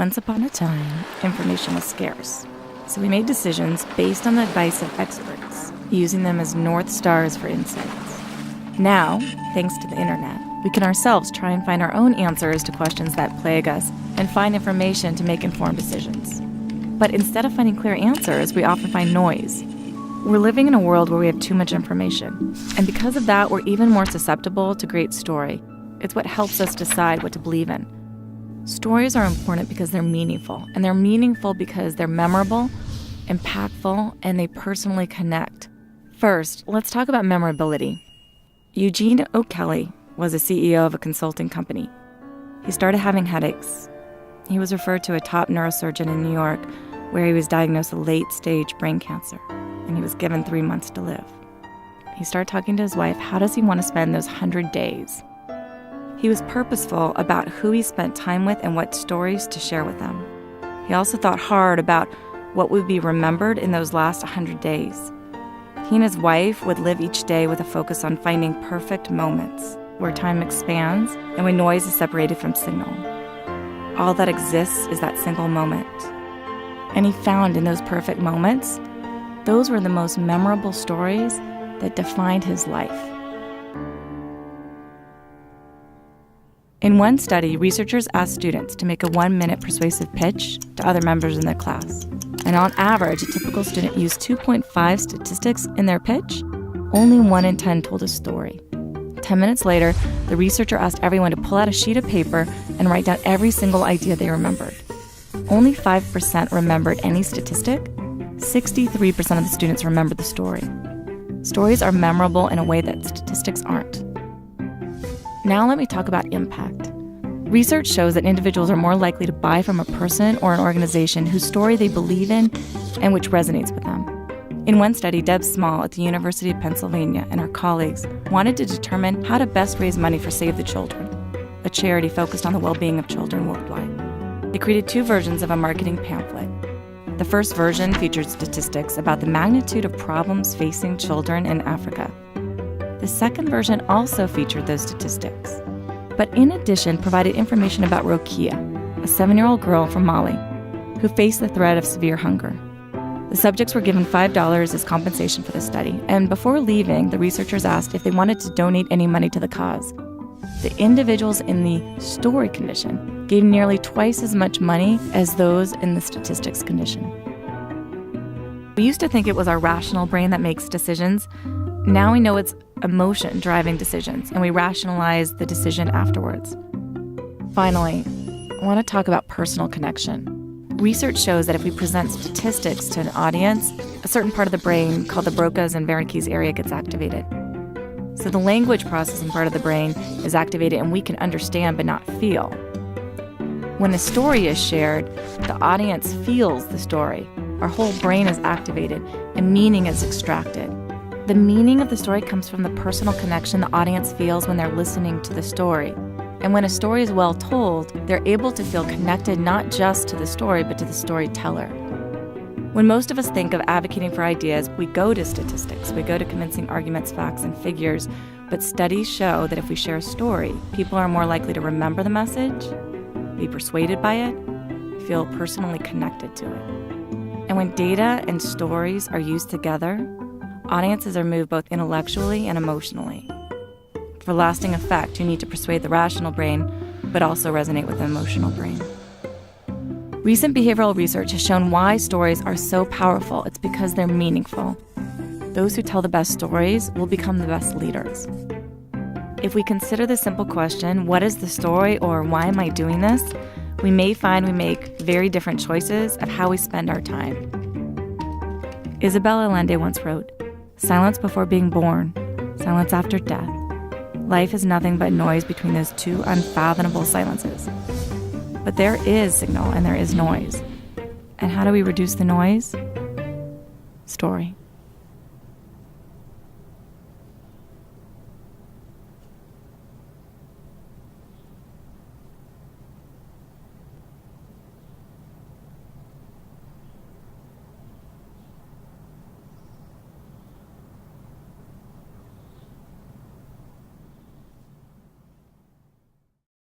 Once upon a time, information was scarce, so we made decisions based on the advice of experts, using them as North Stars for insights. Now, thanks to the internet, we can ourselves try and find our own answers to questions that plague us and find information to make informed decisions. But instead of finding clear answers, we often find noise. We're living in a world where we have too much information, and because of that, we're even more susceptible to great story. It's what helps us decide what to believe in. Stories are important because they're meaningful, and they're meaningful because they're memorable, impactful, and they personally connect. First, let's talk about memorability. Eugene O'Kelly was a CEO of a consulting company. He started having headaches. He was referred to a top neurosurgeon in New York, where he was diagnosed with late-stage brain cancer, and he was given 3 months to live. He started talking to his wife, how does he want to spend those 100 days? He was purposeful about who he spent time with and what stories to share with them. He also thought hard about what would be remembered in those last 100 days. He and his wife would live each day with a focus on finding perfect moments, where time expands and when noise is separated from signal. All that exists is that single moment. And he found in those perfect moments, those were the most memorable stories that defined his life. In one study, researchers asked students to make a 1-minute persuasive pitch to other members in their class. And on average, a typical student used 2.5 statistics in their pitch. Only 1 in 10 told a story. 10 minutes later, the researcher asked everyone to pull out a sheet of paper and write down every single idea they remembered. Only 5% remembered any statistic. 63% of the students remembered the story. Stories are memorable in a way that statistics aren't. Now let me talk about impact. Research shows that individuals are more likely to buy from a person or an organization whose story they believe in and which resonates with them. In one study, Deb Small at the University of Pennsylvania and her colleagues wanted to determine how to best raise money for Save the Children, a charity focused on the well-being of children worldwide. They created 2 versions of a marketing pamphlet. The first version featured statistics about the magnitude of problems facing children in Africa. The second version also featured those statistics, but in addition provided information about Rokia, a 7-year-old girl from Mali, who faced the threat of severe hunger. The subjects were given $5 as compensation for the study, and before leaving, the researchers asked if they wanted to donate any money to the cause. The individuals in the story condition gave nearly twice as much money as those in the statistics condition. We used to think it was our rational brain that makes decisions. Now we know it's emotion driving decisions, and we rationalize the decision afterwards. Finally, I want to talk about personal connection. Research shows that if we present statistics to an audience, a certain part of the brain called the Broca's and Wernicke's area gets activated. So the language processing part of the brain is activated and we can understand but not feel. When a story is shared, the audience feels the story. Our whole brain is activated and meaning is extracted. The meaning of the story comes from the personal connection the audience feels when they're listening to the story. And when a story is well told, they're able to feel connected not just to the story, but to the storyteller. When most of us think of advocating for ideas, we go to statistics, we go to convincing arguments, facts, and figures. But studies show that if we share a story, people are more likely to remember the message, be persuaded by it, feel personally connected to it. And when data and stories are used together, audiences are moved both intellectually and emotionally. For lasting effect, you need to persuade the rational brain, but also resonate with the emotional brain. Recent behavioral research has shown why stories are so powerful. It's because they're meaningful. Those who tell the best stories will become the best leaders. If we consider the simple question, what is the story, or why am I doing this, we may find we make very different choices of how we spend our time. ISABEL Allende once wrote, "Silence before being born, silence after death. Life is nothing but noise between those 2 unfathomable silences." But there is signal and there is noise. And how do we reduce the noise? Story.